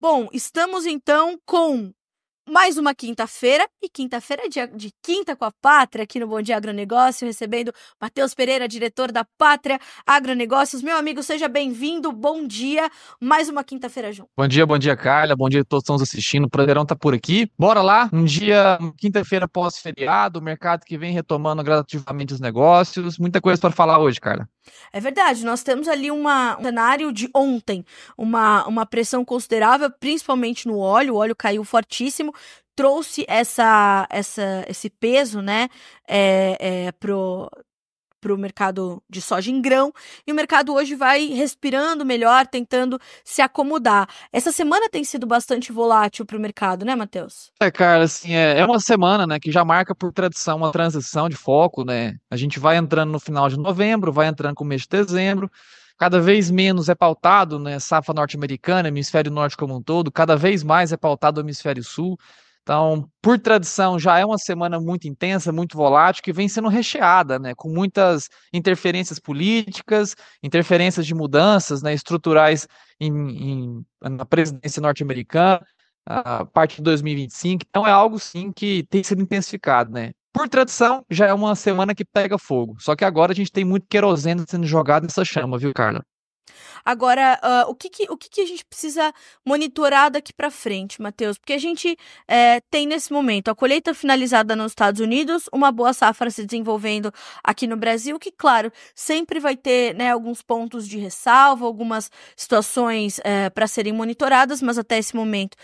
Bom, estamos então com mais uma quinta-feira, e quinta-feira é dia de Quinta com a Pátria, aqui no Bom Dia Agronegócio, recebendo Matheus Pereira, diretor da Pátria Agronegócios. Meu amigo, seja bem-vindo, bom dia, mais uma quinta-feira junto. Bom dia, Carla. Bom dia a todos que estão nos assistindo. O Prazerão tá por aqui. Bora lá. Quinta-feira pós-feriado, o mercado que vem retomando gradativamente os negócios. Muita coisa para falar hoje, Carla. É verdade, nós temos ali um cenário de ontem, uma pressão considerável, principalmente no óleo, o óleo caiu fortíssimo, trouxe esse peso, né, pro mercado de soja em grão, e o mercado hoje vai respirando melhor, tentando se acomodar. Essa semana tem sido bastante volátil para o mercado, né, Matheus? Carla, assim, é uma semana, né, que já marca por tradição uma transição de foco, né? A gente vai entrando no final de novembro, vai entrando com o mês de dezembro, cada vez menos é pautado, né, safra norte-americana, hemisfério norte como um todo, cada vez mais é pautado o hemisfério sul. Então, por tradição, já é uma semana muito intensa, muito volátil, que vem sendo recheada, né, com muitas interferências políticas, interferências de mudanças, né, estruturais na presidência norte-americana, a partir de 2025. Então, é algo, sim, que tem sido intensificado, né. Por tradição, já é uma semana que pega fogo. Só que agora a gente tem muito querosene sendo jogado nessa chama, viu, Carla? Agora, o que a gente precisa monitorar daqui para frente, Matheus? Porque a gente tem nesse momento a colheita finalizada nos Estados Unidos, uma boa safra se desenvolvendo aqui no Brasil, que, claro, sempre vai ter, né, alguns pontos de ressalva, algumas situações para serem monitoradas, mas até esse momento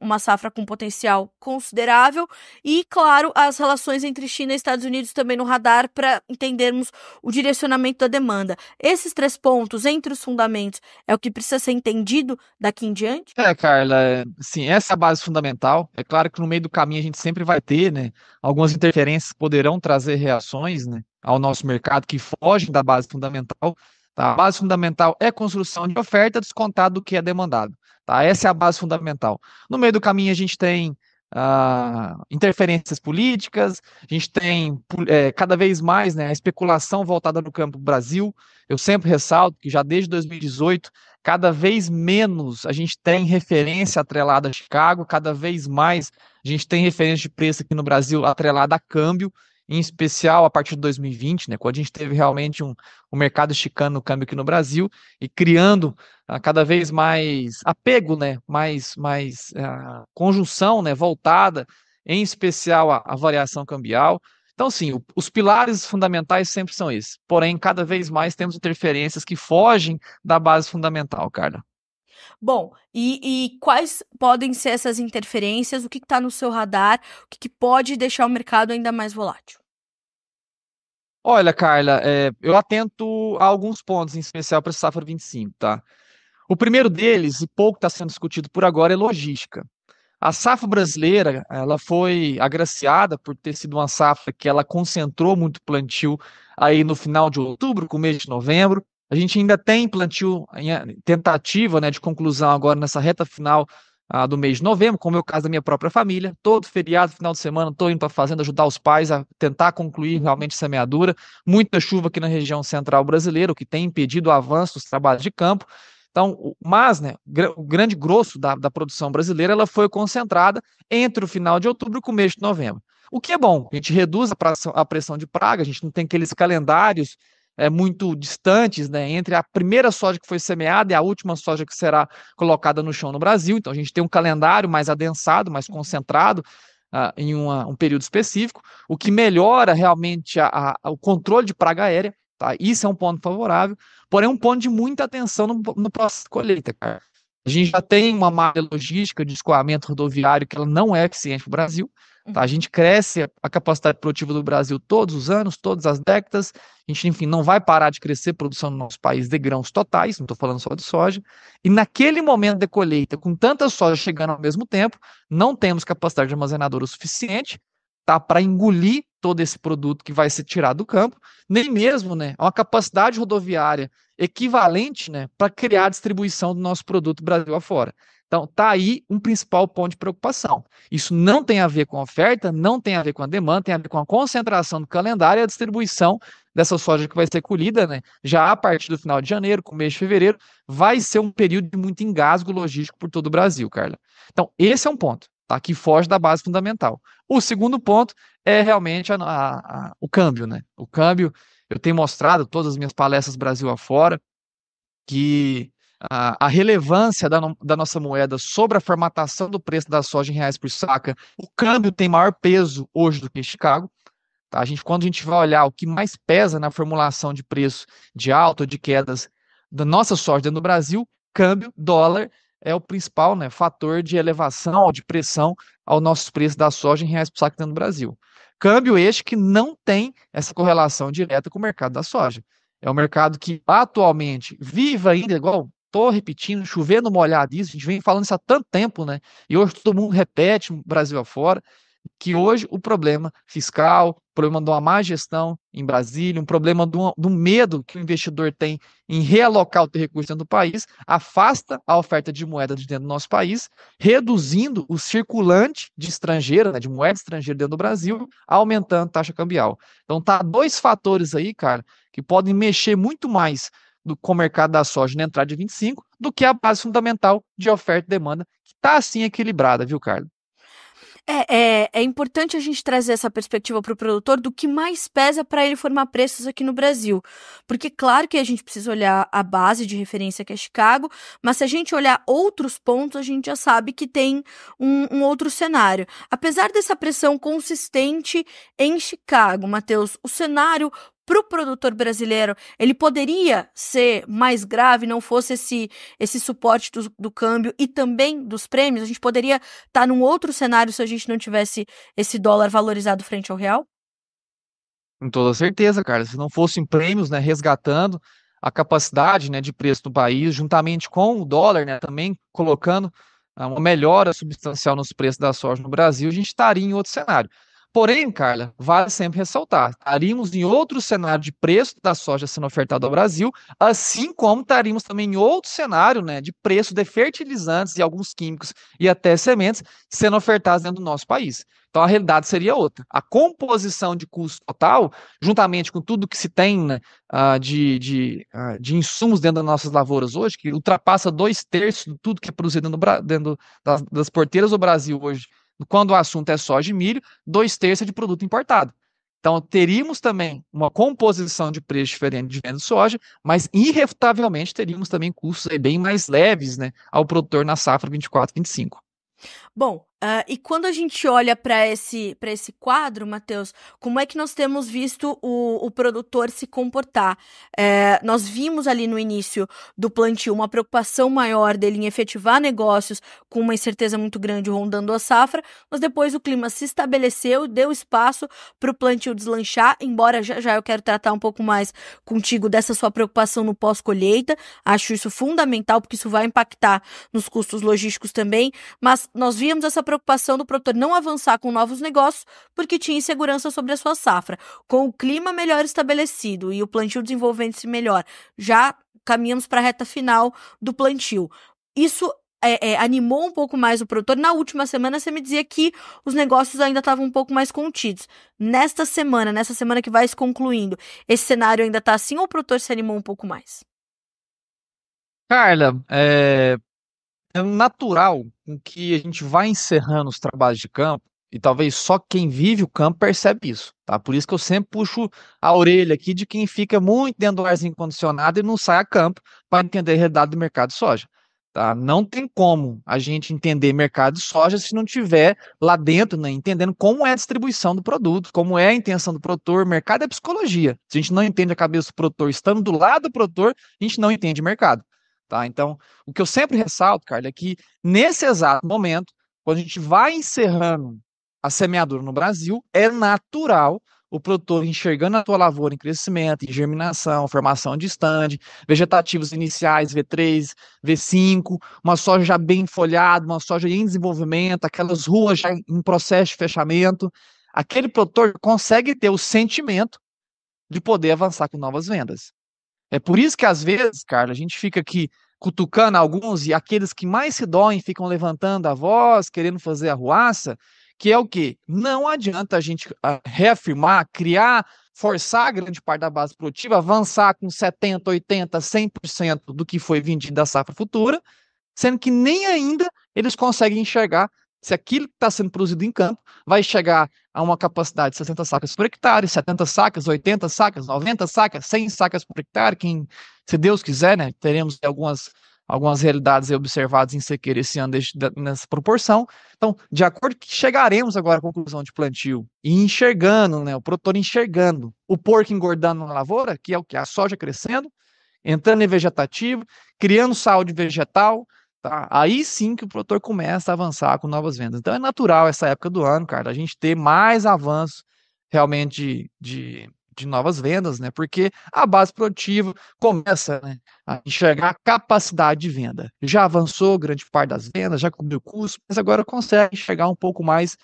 uma safra com potencial considerável. E, claro, as relações entre China e Estados Unidos também no radar para entendermos o direcionamento da demanda. Esses três pontos, entre os fundamentos, é o que precisa ser entendido daqui em diante? Carla, sim, essa é a base fundamental. É claro que no meio do caminho a gente sempre vai ter, né, algumas interferências que poderão trazer reações, né, ao nosso mercado que fogem da base fundamental. Tá? A base fundamental é construção de oferta descontado do que é demandado. Tá? Essa é a base fundamental. No meio do caminho a gente tem interferências políticas, a gente tem cada vez mais, né, a especulação voltada no campo do Brasil. Eu sempre ressalto que já desde 2018 cada vez menos a gente tem referência atrelada a Chicago, cada vez mais a gente tem referência de preço aqui no Brasil atrelada a câmbio, em especial a partir de 2020, né, quando a gente teve realmente um mercado chicano no câmbio aqui no Brasil e criando cada vez mais apego, né, mais conjunção, né, voltada em especial à variação cambial. Então, sim, os pilares fundamentais sempre são esses. Porém, cada vez mais temos interferências que fogem da base fundamental, Carla. Bom, e quais podem ser essas interferências? O que está no seu radar? O que pode deixar o mercado ainda mais volátil? Olha, Carla, eu atento a alguns pontos, em especial para a safra 25, tá? O primeiro deles, e pouco está sendo discutido por agora, é logística. A safra brasileira, ela foi agraciada por ter sido uma safra que ela concentrou muito plantio aí no final de outubro, começo de novembro. A gente ainda tem plantio em tentativa, né, de conclusão agora nessa reta final do mês de novembro, como é o caso da minha própria família. Todo feriado, final de semana, estou indo para a fazenda ajudar os pais a tentar concluir realmente a semeadura. Muita chuva aqui na região central brasileira, o que tem impedido o avanço dos trabalhos de campo. Então, mas, né, o grande grosso da produção brasileira ela foi concentrada entre o final de outubro e o começo de novembro. O que é bom, a gente reduz a pressão de praga, a gente não tem aqueles calendários muito distantes, né, entre a primeira soja que foi semeada e a última soja que será colocada no chão no Brasil. Então, a gente tem um calendário mais adensado, mais concentrado em um período específico, o que melhora realmente o controle de praga aérea. Tá? Isso é um ponto favorável, porém um ponto de muita atenção no processo de colheita, cara. A gente já tem uma malha logística de escoamento rodoviário que ela não é eficiente para o Brasil. Tá? A gente cresce a capacidade produtiva do Brasil todos os anos, todas as décadas. A gente, enfim, não vai parar de crescer a produção no nosso país de grãos totais, não estou falando só de soja. E naquele momento de colheita, com tanta soja chegando ao mesmo tempo, não temos capacidade de armazenadora o suficiente, tá, para engolir todo esse produto que vai ser tirado do campo, nem mesmo, né, uma capacidade rodoviária equivalente, né, para criar a distribuição do nosso produto Brasil afora. Então, tá aí um principal ponto de preocupação. Isso não tem a ver com a oferta, não tem a ver com a demanda, tem a ver com a concentração do calendário e a distribuição dessa soja que vai ser colhida, né? Já a partir do final de janeiro, com o mês de fevereiro, vai ser um período de muito engasgo logístico por todo o Brasil, Carla. Então, esse é um ponto, tá? Que foge da base fundamental. O segundo ponto é realmente o câmbio, né? O câmbio, eu tenho mostrado todas as minhas palestras Brasil afora, que a relevância da nossa moeda sobre a formatação do preço da soja em reais por saca, o câmbio tem maior peso hoje do que Chicago. Tá? Quando a gente vai olhar o que mais pesa na formulação de preço de alta ou de quedas da nossa soja dentro do Brasil, câmbio, dólar, é o principal, né, fator de elevação ou de pressão aos nossos preços da soja em reais por saca dentro do Brasil. Câmbio este que não tem essa correlação direta com o mercado da soja. É um mercado que atualmente vive ainda, igual estou repetindo, chovendo molhado isso, a gente vem falando isso há tanto tempo, né? E hoje todo mundo repete, Brasil afora, que hoje o problema fiscal, o problema de uma má gestão em Brasília, um problema do medo que o investidor tem em realocar o teu recurso dentro do país, afasta a oferta de moeda de dentro do nosso país, reduzindo o circulante de estrangeira, né, de moeda estrangeira dentro do Brasil, aumentando a taxa cambial. Então tá dois fatores aí, cara, que podem mexer muito mais com o mercado da soja na entrada de 25 do que a base fundamental de oferta e demanda, que está assim equilibrada, viu, Carlos? É importante a gente trazer essa perspectiva para o produtor do que mais pesa para ele formar preços aqui no Brasil. Porque, claro que a gente precisa olhar a base de referência que é Chicago, mas se a gente olhar outros pontos, a gente já sabe que tem um outro cenário. Apesar dessa pressão consistente em Chicago, Matheus, o cenário para o produtor brasileiro, ele poderia ser mais grave, não fosse esse suporte do câmbio e também dos prêmios? A gente poderia estar num outro cenário se a gente não tivesse esse dólar valorizado frente ao real? Com toda certeza, cara. Se não fossem prêmios, né, resgatando a capacidade, né, de preço do país, juntamente com o dólar, né, também colocando uma melhora substancial nos preços da soja no Brasil, a gente estaria em outro cenário. Porém, Carla, vale sempre ressaltar, estaríamos em outro cenário de preço da soja sendo ofertada ao Brasil, assim como estaríamos também em outro cenário, né, de preço de fertilizantes e alguns químicos e até sementes sendo ofertados dentro do nosso país. Então a realidade seria outra. A composição de custo total, juntamente com tudo que se tem, né, de insumos dentro das nossas lavouras hoje, que ultrapassa 2/3 de tudo que é produzido dentro das porteiras do Brasil hoje, quando o assunto é soja e milho, 2/3 é de produto importado. Então, teríamos também uma composição de preço diferente de venda de soja, mas irrefutavelmente teríamos também custos bem mais leves, né, ao produtor na safra 24/25. Bom, e quando a gente olha para esse quadro, Matheus, como é que nós temos visto o produtor se comportar? Nós vimos ali no início do plantio uma preocupação maior dele em efetivar negócios com uma incerteza muito grande rondando a safra, mas depois o clima se estabeleceu, deu espaço para o plantio deslanchar, embora já eu quero tratar um pouco mais contigo dessa sua preocupação no pós-colheita. Acho isso fundamental, porque isso vai impactar nos custos logísticos também, mas nós víamos essa preocupação do produtor não avançar com novos negócios porque tinha insegurança sobre a sua safra. Com o clima melhor estabelecido e o plantio desenvolvendo-se melhor, já caminhamos para a reta final do plantio. Isso animou um pouco mais o produtor. Na última semana, você me dizia que os negócios ainda estavam um pouco mais contidos. Nessa semana que vai se concluindo, esse cenário ainda está assim ou o produtor se animou um pouco mais? Carla, é natural com que a gente vai encerrando os trabalhos de campo, e talvez só quem vive o campo percebe isso, tá? Por isso que eu sempre puxo a orelha aqui de quem fica muito dentro do arzinho condicionado e não sai a campo para entender a realidade do mercado de soja, tá? Não tem como a gente entender mercado de soja se não tiver lá dentro, né, entendendo como é a distribuição do produto, como é a intenção do produtor. Mercado é psicologia. Se a gente não entende a cabeça do produtor, estando do lado do produtor, a gente não entende mercado. Tá? Então, o que eu sempre ressalto, Carlos, é que nesse exato momento, quando a gente vai encerrando a semeadura no Brasil, é natural o produtor enxergando a tua lavoura em crescimento, em germinação, formação de estande, vegetativos iniciais V3, V5, uma soja já bem folhada, uma soja em desenvolvimento, aquelas ruas já em processo de fechamento. Aquele produtor consegue ter o sentimento de poder avançar com novas vendas. É por isso que, às vezes, Carla, a gente fica aqui cutucando alguns, e aqueles que mais se doem ficam levantando a voz, querendo fazer arruaça, que é o quê? Não adianta a gente reafirmar, criar, forçar a grande parte da base produtiva, avançar com 70, 80, 100% do que foi vendido da safra futura, sendo que nem ainda eles conseguem enxergar se aquilo que está sendo produzido em campo vai chegar a uma capacidade de 60 sacas por hectare, 70 sacas, 80 sacas, 90 sacas, 100 sacas por hectare, se Deus quiser, né, teremos algumas realidades observadas em sequeira esse ano nessa proporção. Então, de acordo que chegaremos agora à conclusão de plantio e enxergando, né, o produtor enxergando o porco engordando na lavoura, que é o que? A soja crescendo, entrando em vegetativo, criando saúde vegetal, tá? Aí sim que o produtor começa a avançar com novas vendas. Então é natural essa época do ano, cara, a gente ter mais avanço realmente de novas vendas, né? Porque a base produtiva começa, né, a enxergar a capacidade de venda. Já avançou grande parte das vendas, já cobriu o custo, mas agora consegue enxergar um pouco mais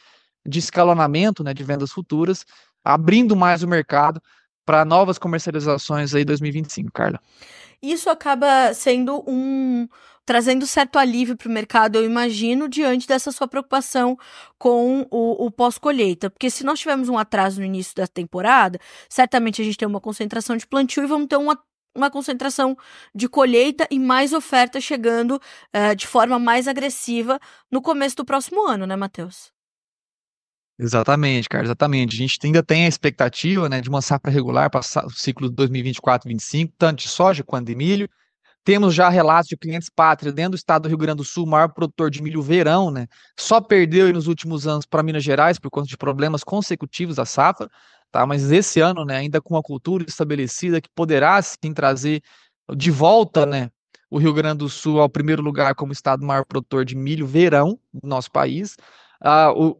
de escalonamento, né, de vendas futuras, abrindo mais o mercado para novas comercializações aí em 2025, Carla. Isso acaba sendo trazendo certo alívio para o mercado, eu imagino, diante dessa sua preocupação com o pós-colheita. Porque se nós tivermos um atraso no início da temporada, certamente a gente tem uma concentração de plantio e vamos ter uma concentração de colheita e mais oferta chegando de forma mais agressiva no começo do próximo ano, né, Matheus? Exatamente, cara, exatamente. A gente ainda tem a expectativa, né, de uma safra regular para o ciclo 2024-25, tanto de soja quanto de milho. Temos já relatos de clientes pátria dentro do estado do Rio Grande do Sul, o maior produtor de milho verão, né? Só perdeu aí nos últimos anos para Minas Gerais por conta de problemas consecutivos da safra, tá? Mas esse ano, né, ainda com uma cultura estabelecida que poderá sim trazer de volta, né, o Rio Grande do Sul ao primeiro lugar como estado maior produtor de milho verão do nosso país.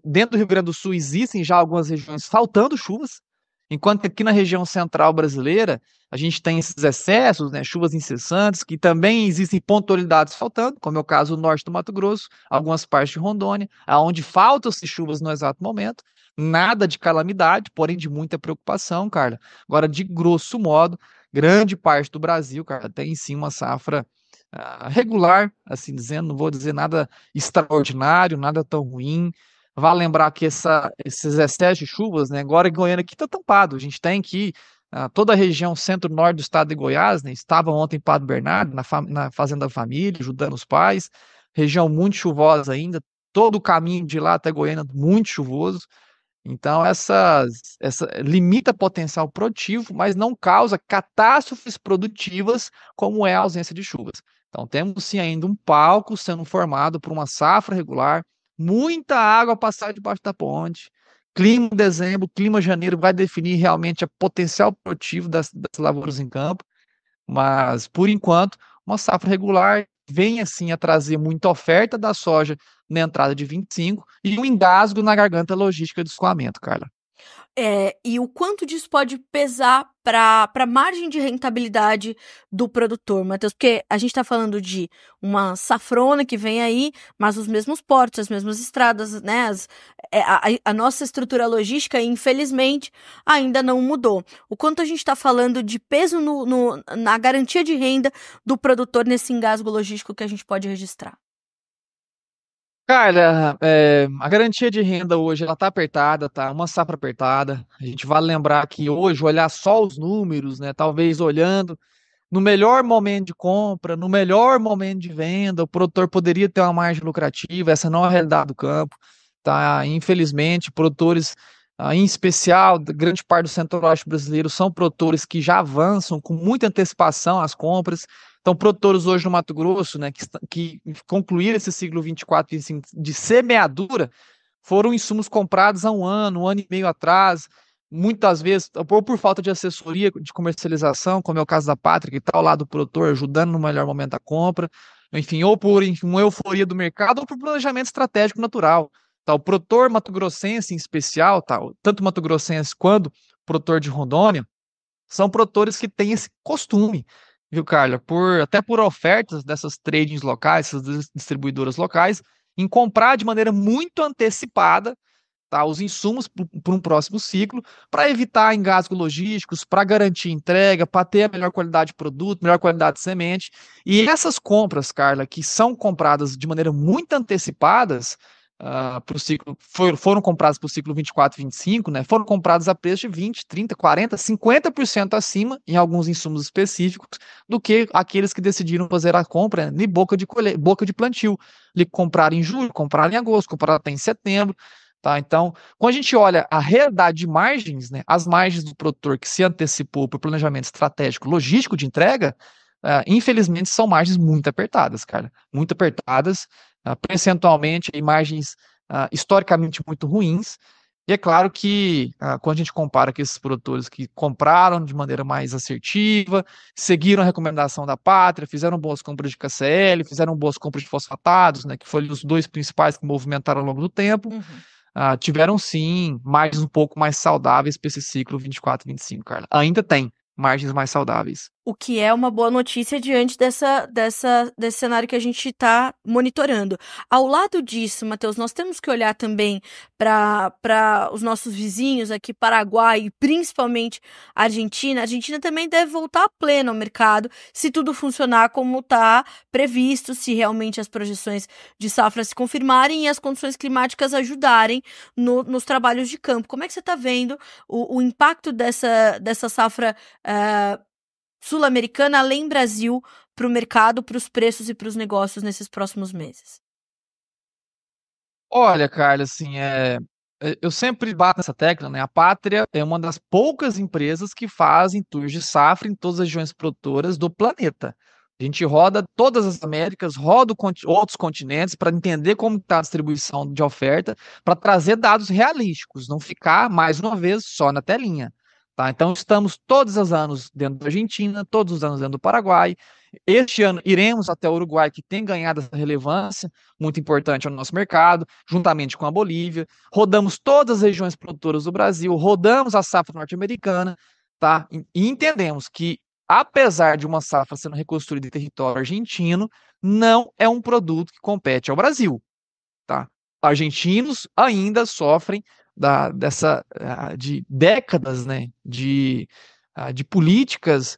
Dentro do Rio Grande do Sul existem já algumas regiões faltando chuvas, enquanto que aqui na região central brasileira a gente tem esses excessos, né, chuvas incessantes, que também existem pontualidades faltando, como é o caso do norte do Mato Grosso, algumas partes de Rondônia, aonde faltam-se chuvas no exato momento, nada de calamidade, porém de muita preocupação, Carla. Agora, de grosso modo, grande parte do Brasil, cara, tem sim uma safra regular, assim dizendo, não vou dizer nada extraordinário, nada tão ruim. Vale lembrar que esses excessos de chuvas, né, agora em Goiânia aqui está tampado. A gente tem aqui toda a região centro-norte do estado de Goiás, né, estava ontem em Padre Bernardo, na Fazenda da Família, ajudando os pais. Região muito chuvosa ainda, todo o caminho de lá até Goiânia muito chuvoso. Então, essa limita potencial produtivo, mas não causa catástrofes produtivas, como é a ausência de chuvas. Então, temos sim ainda um palco sendo formado por uma safra regular, muita água a passar debaixo da ponte. Clima de dezembro, clima de janeiro vai definir realmente o potencial produtivo das lavouras em campo, mas, por enquanto, uma safra regular vem assim a trazer muita oferta da soja na entrada de 25 e um engasgo na garganta logística do escoamento, Carla. E o quanto disso pode pesar para a margem de rentabilidade do produtor, Matheus? Porque a gente está falando de uma safrona que vem aí, mas os mesmos portos, as mesmas estradas, né? A nossa estrutura logística, infelizmente, ainda não mudou. O quanto a gente está falando de peso na garantia de renda do produtor nesse engasgo logístico que a gente pode registrar? Carla, a garantia de renda hoje ela tá apertada, tá? Uma safra apertada. A gente vale lembrar que hoje olhar só os números, né? Talvez olhando no melhor momento de compra, no melhor momento de venda, o produtor poderia ter uma margem lucrativa. Essa não é a realidade do campo, tá? Infelizmente, produtores, em especial, grande parte do centro-oeste brasileiro, são produtores que já avançam com muita antecipação as compras. Então, produtores hoje no Mato Grosso, né, que concluíram esse ciclo 24, 25 de semeadura, foram insumos comprados há um ano e meio atrás, muitas vezes, ou por falta de assessoria de comercialização, como é o caso da Pátria, que está ao lado do produtor, ajudando no melhor momento da compra, enfim, ou por uma euforia do mercado, ou por planejamento estratégico natural. Tá, o produtor mato-grossense em especial, tá, tanto mato-grossense quanto o produtor de Rondônia, são produtores que têm esse costume, viu, Carla? Até por ofertas dessas tradings locais, essas distribuidoras locais, em comprar de maneira muito antecipada tá, os insumos para um próximo ciclo, para evitar engasgos logísticos, para garantir entrega, para ter a melhor qualidade de produto, melhor qualidade de semente. E essas compras, Carla, que são compradas de maneira muito antecipadas, para o ciclo, foram compradas para o ciclo 24 e 25, né? Foram compradas a preço de 20, 30, 40, 50% acima, em alguns insumos específicos, do que aqueles que decidiram fazer a compra de boca de plantio. De comprar em julho, comprar em agosto, comprar até em setembro. Tá? Então, quando a gente olha a realidade de margens, né, as margens do produtor que se antecipou para o planejamento estratégico logístico de entrega, infelizmente são margens muito apertadas, cara. Muito apertadas, percentualmente, em margens historicamente muito ruins. E é claro que, quando a gente compara com esses produtores que compraram de maneira mais assertiva, seguiram a recomendação da Pátria, fizeram boas compras de KCl, fizeram boas compras de fosfatados, né, que foram os dois principais que movimentaram ao longo do tempo, tiveram sim margens um pouco mais saudáveis para esse ciclo 24 e 25, Carla. Ainda tem margens mais saudáveis. O que é uma boa notícia diante desse cenário que a gente está monitorando. Ao lado disso, Matheus, nós temos que olhar também para os nossos vizinhos aqui, Paraguai e principalmente Argentina. A Argentina também deve voltar a pleno ao mercado se tudo funcionar como está previsto, se realmente as projeções de safra se confirmarem e as condições climáticas ajudarem nos trabalhos de campo. Como é que você está vendo o impacto dessa safra sul-americana, além Brasil, para o mercado, para os preços e para os negócios nesses próximos meses? Olha, Carla, assim, eu sempre bato nessa tecla, né? A Pátria é uma das poucas empresas que fazem tours de safra em todas as regiões produtoras do planeta. A gente roda todas as Américas, roda outros continentes para entender como está a distribuição de oferta, para trazer dados realísticos, não ficar, mais uma vez, só na telinha. Tá? Então, estamos todos os anos dentro da Argentina, todos os anos dentro do Paraguai. Este ano iremos até o Uruguai, que tem ganhado essa relevância muito importante ao nosso mercado, juntamente com a Bolívia. Rodamos todas as regiões produtoras do Brasil, rodamos a safra norte-americana, tá? E entendemos que, apesar de uma safra sendo reconstruída em território argentino, não é um produto que compete ao Brasil, tá? Argentinos ainda sofrem de décadas, né, de políticas,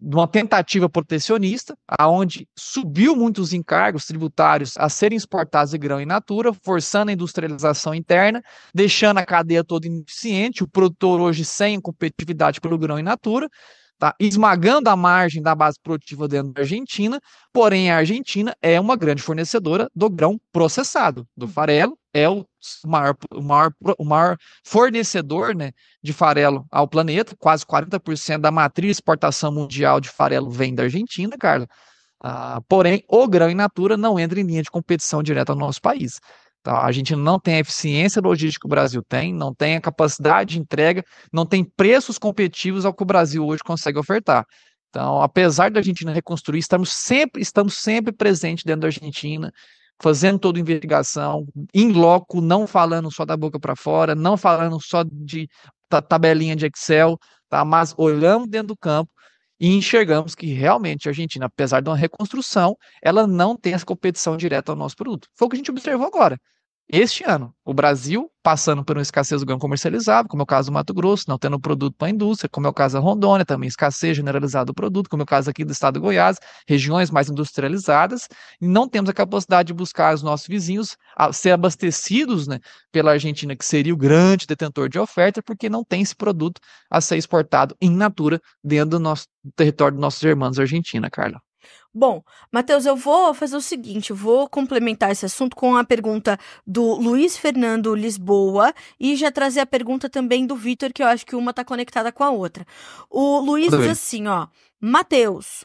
de uma tentativa protecionista, aonde subiu muitos encargos tributários a serem exportados de grão in natura, forçando a industrialização interna, deixando a cadeia toda ineficiente, o produtor hoje sem competitividade pelo grão in natura, tá esmagando a margem da base produtiva dentro da Argentina, porém a Argentina é uma grande fornecedora do grão processado, do farelo, é o maior fornecedor, né, de farelo ao planeta, quase 40% da matriz de exportação mundial de farelo vem da Argentina, Carla. Porém, o grão in natura não entra em linha de competição direta ao nosso país. Tá? A gente não tem a eficiência logística que o Brasil tem, não tem a capacidade de entrega, não tem preços competitivos ao que o Brasil hoje consegue ofertar. Então, apesar da Argentina reconstruir, estamos sempre presentes dentro da Argentina, fazendo toda a investigação, em loco, não falando só da boca para fora, não falando só de tabelinha de Excel, tá? Mas olhamos dentro do campo e enxergamos que realmente a Argentina, apesar de uma reconstrução, ela não tem essa competição direta ao nosso produto. Foi o que a gente observou agora. Este ano, o Brasil passando por uma escassez do grão comercializado, como é o caso do Mato Grosso, não tendo produto para a indústria, como é o caso da Rondônia, também escassez generalizada do produto, como é o caso aqui do estado do Goiás, regiões mais industrializadas, e não temos a capacidade de buscar os nossos vizinhos ser abastecidos, né, pela Argentina, que seria o grande detentor de oferta, porque não tem esse produto a ser exportado in natura dentro do nosso território dos nossos irmãos Argentina, Carla. Bom, Matheus, eu vou fazer o seguinte, eu vou complementar esse assunto com a pergunta do Luiz Fernando Lisboa e já trazer a pergunta também do Vitor, que eu acho que uma está conectada com a outra. O Luiz diz assim, ó,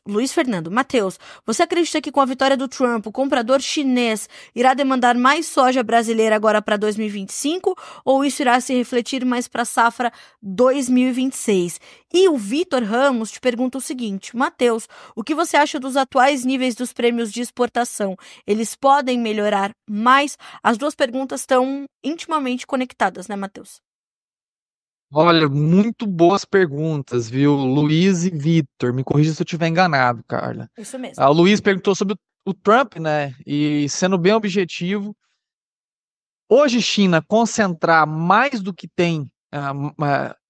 Luiz Fernando, Matheus, você acredita que com a vitória do Trump, o comprador chinês irá demandar mais soja brasileira agora para 2025 ou isso irá se refletir mais para a safra 2026? E o Vitor Ramos te pergunta o seguinte, Matheus, o que você acha dos atuais níveis dos prêmios de exportação? Eles podem melhorar mais? As duas perguntas estão intimamente conectadas, né, Matheus? Olha, muito boas perguntas, viu? Luiz e Vitor, me corrija se eu estiver enganado, Carla. Isso mesmo. O Luiz perguntou sobre o Trump, né? E sendo bem objetivo, hoje China concentrar mais do que tem.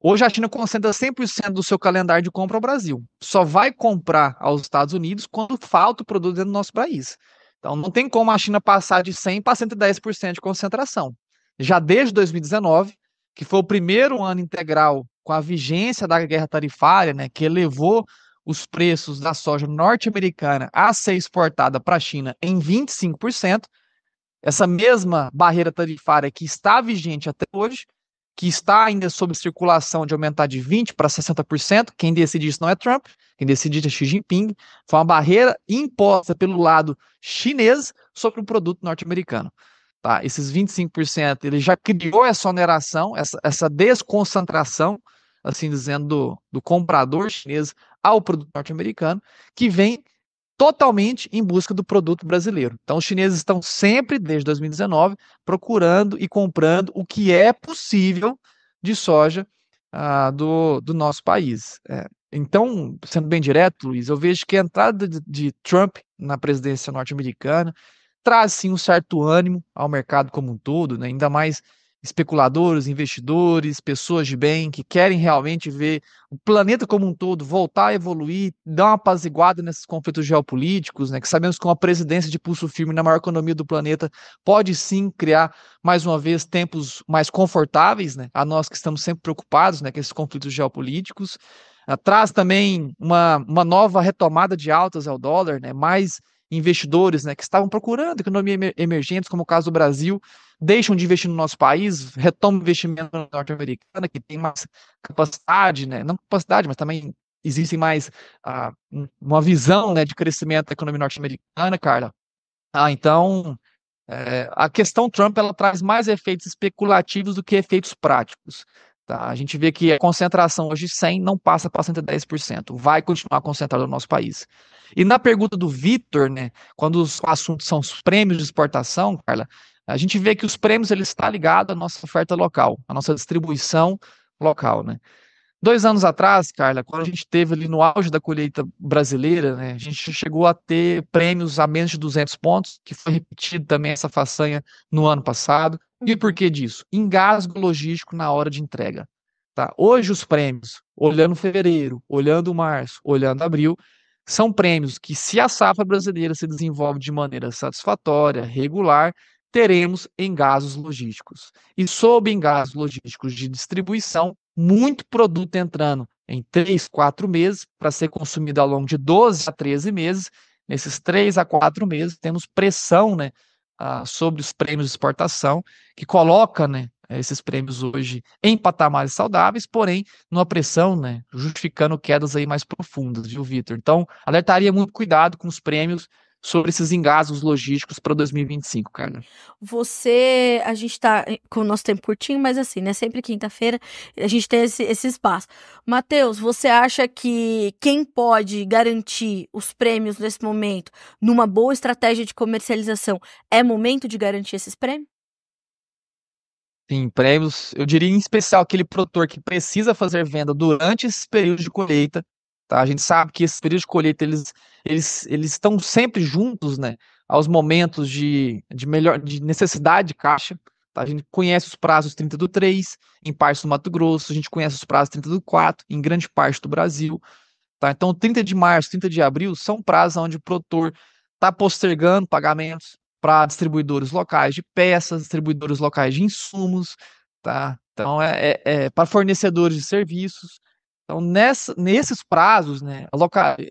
Hoje a China concentra 100% do seu calendário de compra ao Brasil. Só vai comprar aos Estados Unidos quando falta o produto dentro do nosso país. Então não tem como a China passar de 100 para 110% de concentração. Já desde 2019, que foi o primeiro ano integral com a vigência da guerra tarifária, né, que elevou os preços da soja norte-americana a ser exportada para a China em 25%, essa mesma barreira tarifária que está vigente até hoje, que está ainda sob circulação de aumentar de 20% para 60%, quem decide isso não é Trump, quem decide isso é Xi Jinping, foi uma barreira imposta pelo lado chinês sobre o produto norte-americano. Tá? Esses 25%, ele já criou essa oneração, essa desconcentração, assim dizendo, do comprador chinês ao produto norte-americano, que vem totalmente em busca do produto brasileiro. Então, os chineses estão sempre, desde 2019, procurando e comprando o que é possível de soja do nosso país. Então, sendo bem direto, Luiz, eu vejo que a entrada de Trump na presidência norte-americana traz, sim, um certo ânimo ao mercado como um todo, né? Ainda mais especuladores, investidores, pessoas de bem que querem realmente ver o planeta como um todo voltar a evoluir, dar uma apaziguada nesses conflitos geopolíticos, né, que sabemos que uma presidência de pulso firme na maior economia do planeta pode sim criar, mais uma vez, tempos mais confortáveis, né, a nós que estamos sempre preocupados, né, com esses conflitos geopolíticos. Traz também uma nova retomada de altas ao dólar, né, mais investidores, né, que estavam procurando economia emergentes, como o caso do Brasil, deixam de investir no nosso país, retomam investimento na norte-americana, que tem mais capacidade, né? Não capacidade, mas também existem mais uma visão, né, de crescimento da economia norte-americana, Carla. Então, a questão Trump, ela traz mais efeitos especulativos do que efeitos práticos. Tá? A gente vê que a concentração hoje 100 não passa para 110%, vai continuar concentrada no nosso país. E na pergunta do Vitor, né, quando os assuntos são os prêmios de exportação, Carla, a gente vê que os prêmios ele está ligado à nossa oferta local, à nossa distribuição local, né? 2 anos atrás, Carla, quando a gente teve ali no auge da colheita brasileira, né, a gente chegou a ter prêmios a menos de 200 pontos, que foi repetido também essa façanha no ano passado. E por que disso? Engasgo logístico na hora de entrega. Tá? Hoje os prêmios, olhando fevereiro, olhando março, olhando abril, são prêmios que, se a safra brasileira se desenvolve de maneira satisfatória, regular, teremos engasgos logísticos. E sob engasgos logísticos de distribuição, muito produto entrando em 3, 4 meses para ser consumido ao longo de 12 a 13 meses. Nesses 3 a 4 meses, temos pressão, né, sobre os prêmios de exportação, que coloca, né, esses prêmios hoje em patamares saudáveis, porém, numa pressão, né, justificando quedas aí mais profundas, viu, Vitor? Então, alertaria muito cuidado com os prêmios sobre esses engasgos logísticos para 2025, cara. A gente tá com o nosso tempo curtinho, mas assim, né? Sempre quinta-feira a gente tem esse espaço. Matheus, você acha que quem pode garantir os prêmios nesse momento, numa boa estratégia de comercialização, é momento de garantir esses prêmios? Sim, prêmios, eu diria em especial aquele produtor que precisa fazer venda durante esse período de colheita, tá? A gente sabe que esses períodos de colheita, eles estão sempre juntos, né, aos momentos de necessidade de caixa, tá? A gente conhece os prazos 30 do 3, em partes do Mato Grosso, a gente conhece os prazos 30 do 4, em grande parte do Brasil, tá? Então, 30 de março, 30 de abril são prazos onde o produtor está postergando pagamentos para distribuidores locais de peças, distribuidores locais de insumos, tá? Então, para fornecedores de serviços. Então, nesses prazos, né,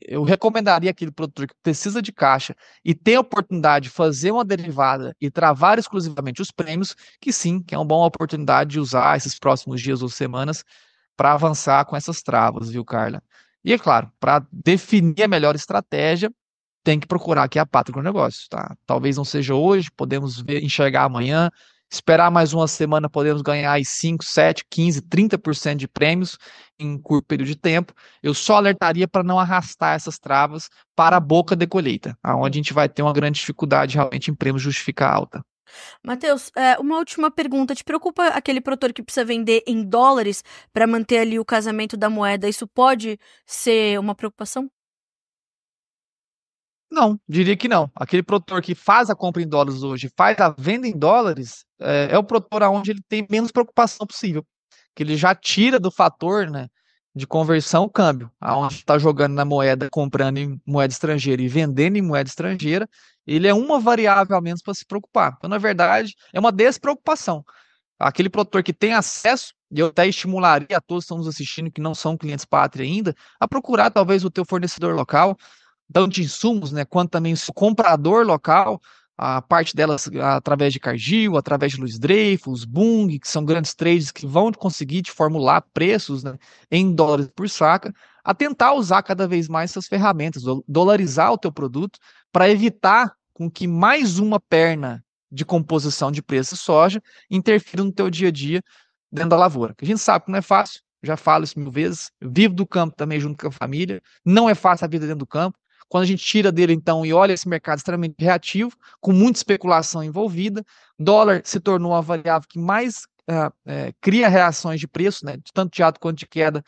eu recomendaria aquele produtor que precisa de caixa e tem a oportunidade de fazer uma derivada e travar exclusivamente os prêmios, que sim, que é uma boa oportunidade de usar esses próximos dias ou semanas para avançar com essas travas, viu, Carla? E é claro, para definir a melhor estratégia, tem que procurar aqui a pátria do negócio, tá? Talvez não seja hoje, podemos ver, enxergar amanhã, esperar mais uma semana, podemos ganhar aí 5, 7, 15, 30% de prêmios em curto período de tempo. Eu só alertaria para não arrastar essas travas para a boca de colheita, aonde a gente vai ter uma grande dificuldade realmente em prêmios justificar alta. Matheus, uma última pergunta. Te preocupa aquele produtor que precisa vender em dólares para manter ali o casamento da moeda? Isso pode ser uma preocupação? Não, diria que não. Aquele produtor que faz a compra em dólares hoje, faz a venda em dólares, é o produtor onde ele tem menos preocupação possível, que ele já tira do fator, né, de conversão o câmbio, aonde está jogando na moeda, comprando em moeda estrangeira e vendendo em moeda estrangeira, ele é uma variável a menos para se preocupar. Então, na verdade, é uma despreocupação. Aquele produtor que tem acesso, e eu até estimularia a todos que estão nos assistindo, que não são clientes pátria ainda, a procurar talvez o teu fornecedor local, tanto de insumos, né, quanto também o comprador local, a parte delas através de Cargill, através de Luiz Dreyfus, Bung, que são grandes trades que vão conseguir te formular preços, né, em dólares por saca, a tentar usar cada vez mais essas ferramentas, dolarizar o teu produto para evitar com que mais uma perna de composição de preço de soja interfira no teu dia a dia dentro da lavoura. Que a gente sabe que não é fácil, já falo isso mil vezes, eu vivo do campo também junto com a família, não é fácil a vida dentro do campo. Quando a gente tira dele, então, e olha esse mercado extremamente reativo, com muita especulação envolvida, dólar se tornou a variável que mais cria reações de preço, né, tanto de alta quanto de queda,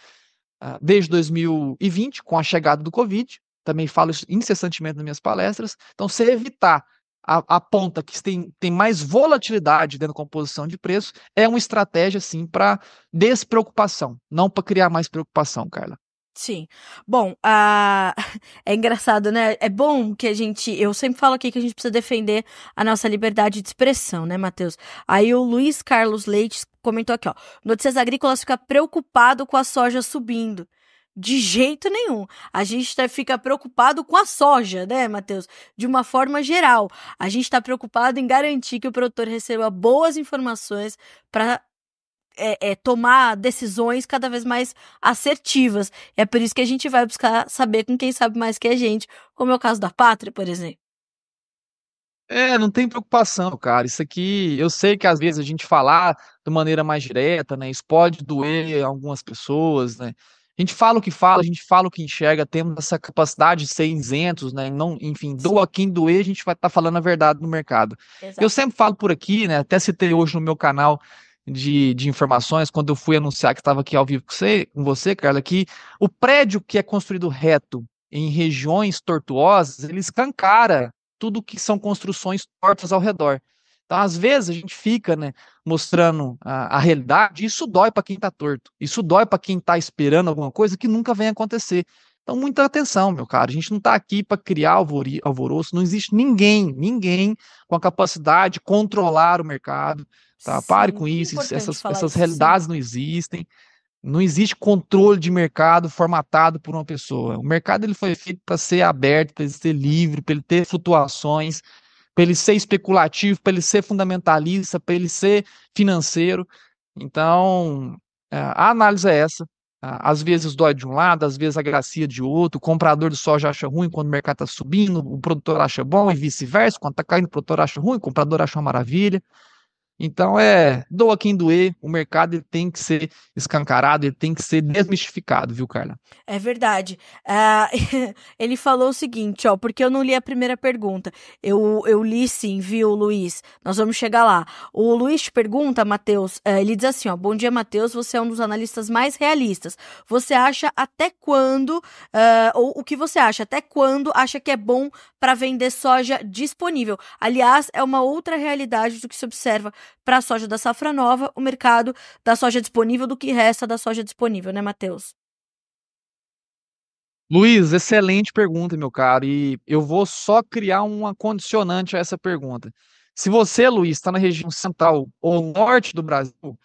desde 2020, com a chegada do Covid. Também falo isso incessantemente nas minhas palestras. Então, se evitar a ponta que tem mais volatilidade dentro da composição de preço, é uma estratégia, sim, para despreocupação, não para criar mais preocupação, Carla. Sim. Bom, é engraçado, né? É bom que eu sempre falo aqui que a gente precisa defender a nossa liberdade de expressão, né, Matheus? Aí o Luiz Carlos Leite comentou aqui, ó, Notícias Agrícolas fica preocupado com a soja subindo. De jeito nenhum. A gente fica preocupado com a soja, né, Matheus? De uma forma geral. A gente está preocupado em garantir que o produtor receba boas informações para tomar decisões cada vez mais assertivas. É por isso que a gente vai buscar saber com quem sabe mais que a gente, como é o caso da Pátria, por exemplo. Não tem preocupação, cara. Isso aqui, eu sei que às vezes a gente falar de maneira mais direta, né? Isso pode doer algumas pessoas, né? A gente fala o que fala, a gente fala o que enxerga, temos essa capacidade de ser isentos, né? Não, enfim, Sim, doa quem doer, a gente vai estar falando a verdade no mercado. Eu exato. sempre falo por aqui, né? Até citei hoje no meu canal de informações, quando eu fui anunciar que estava aqui ao vivo com você, Carla, que o prédio que é construído reto em regiões tortuosas, ele escancara tudo que são construções tortas ao redor. Então, às vezes, a gente fica, né, mostrando a realidade, e isso dói para quem está torto. Isso dói para quem está esperando alguma coisa que nunca vem acontecer. Então, muita atenção, meu cara. A gente não está aqui para criar alvoroço. Não existe ninguém com a capacidade de controlar o mercado. Tá? Pare Sim, com que isso. importante falar Essas isso, sim. realidades não existem. Não existe controle de mercado formatado por uma pessoa. O mercado ele foi feito para ser aberto, para ele ser livre, para ele ter flutuações, para ele ser especulativo, para ele ser fundamentalista, para ele ser financeiro. Então, a análise é essa. Às vezes dói de um lado, às vezes a gracia de outro. O comprador de soja acha ruim quando o mercado está subindo, o produtor acha bom e vice-versa. Quando está caindo, o produtor acha ruim, o comprador acha uma maravilha. Então doa quem doer, o mercado ele tem que ser escancarado, ele tem que ser desmistificado, viu, Carla? É verdade. Ele falou o seguinte, ó, porque eu não li a primeira pergunta. Eu li sim, viu, Luiz? Nós vamos chegar lá. O Luiz te pergunta, Matheus, ele diz assim, ó, bom dia, Matheus, você é um dos analistas mais realistas. Você acha até quando, ou o que você acha, até quando acha que é bom para vender soja disponível? Aliás, é uma outra realidade do que se observa para a soja da safra nova, o mercado da soja disponível do que resta da soja disponível, né, Matheus? Luiz, excelente pergunta, meu caro, e eu vou só criar uma condicionante a essa pergunta. Se você, Luiz, está na região central ou norte do Brasil,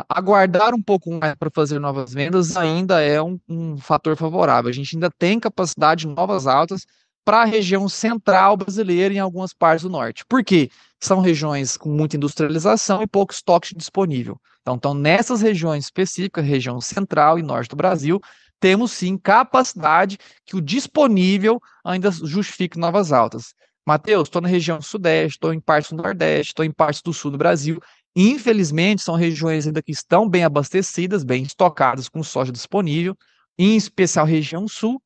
aguardar um pouco mais para fazer novas vendas ainda é um fator favorável. A gente ainda tem capacidade de novas altas para a região central brasileira e em algumas partes do norte. Por quê? São regiões com muita industrialização e pouco estoque disponível. Então, nessas regiões específicas, região central e norte do Brasil, temos sim capacidade que o disponível ainda justifique novas altas. Matheus, estou na região sudeste, estou em partes do nordeste, estou em partes do sul do Brasil. Infelizmente, são regiões ainda que estão bem abastecidas, bem estocadas com soja disponível, em especial região sul,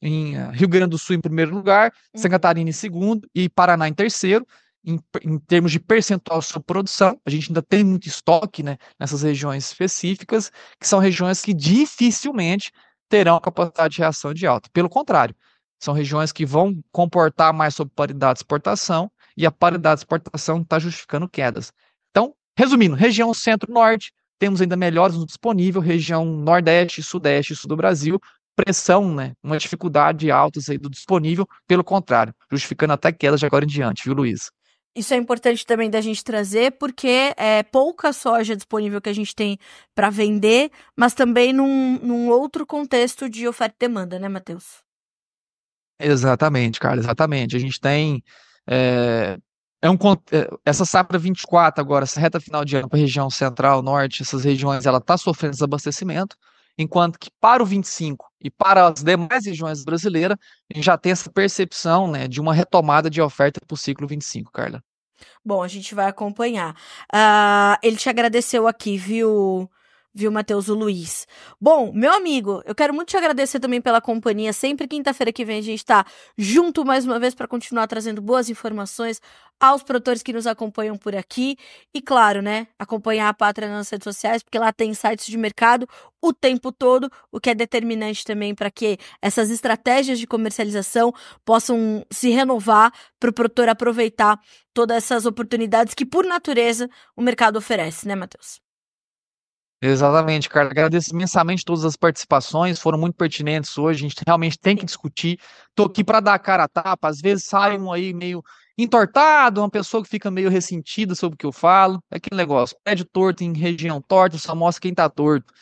em Rio Grande do Sul em primeiro lugar, Santa Uhum. Catarina em segundo e Paraná em terceiro. Em termos de percentual sobre produção, a gente ainda tem muito estoque, né, nessas regiões específicas, que são regiões que dificilmente terão capacidade de reação de alta. Pelo contrário, São regiões que vão comportar mais sobre paridade de exportação e a paridade de exportação está justificando quedas. Então, resumindo, região centro-norte, temos ainda melhores no disponível, região nordeste, sudeste e sul do Brasil, pressão, né, uma dificuldade altas aí do disponível, pelo contrário, justificando até quedas de agora em diante, viu, Luiz? Isso é importante também da gente trazer, porque é pouca soja disponível que a gente tem para vender, mas também num outro contexto de oferta e demanda, né, Matheus? Exatamente, cara, exatamente. A gente tem é, essa safra 24 agora, essa reta final de ano para a região central, norte, essas regiões, ela está sofrendo desabastecimento, enquanto que para o 25 e para as demais regiões brasileiras, a gente já tem essa percepção, né, de uma retomada de oferta para o ciclo 25, Carla. Bom, a gente vai acompanhar. Ele te agradeceu aqui, viu, Matheus, o Luiz. Bom, meu amigo, eu quero muito te agradecer também pela companhia. Sempre quinta-feira que vem a gente tá junto mais uma vez para continuar trazendo boas informações aos produtores que nos acompanham por aqui. E claro, né, acompanhar a Pátria nas redes sociais, porque lá tem insights de mercado o tempo todo, o que é determinante também para que essas estratégias de comercialização possam se renovar para o produtor aproveitar todas essas oportunidades que, por natureza, o mercado oferece, né, Matheus? Exatamente, Carla. Agradeço imensamente todas as participações, foram muito pertinentes hoje. A gente realmente tem que discutir. Estou aqui para dar a cara a tapa. Às vezes sai um aí meio entortado, uma pessoa que fica meio ressentida sobre o que eu falo. É aquele negócio: prédio torto em região torta, só mostra quem está torto.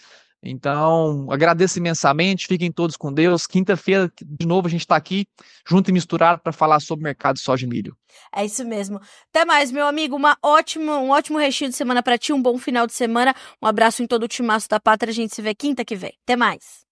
Então, agradeço imensamente. Fiquem todos com Deus. Quinta-feira, de novo, a gente está aqui, junto e misturado, para falar sobre o mercado de soja e milho. É isso mesmo. Até mais, meu amigo. Um ótimo restinho de semana para ti, um bom final de semana. Um abraço em todo o timaço da Pátria. A gente se vê quinta que vem. Até mais.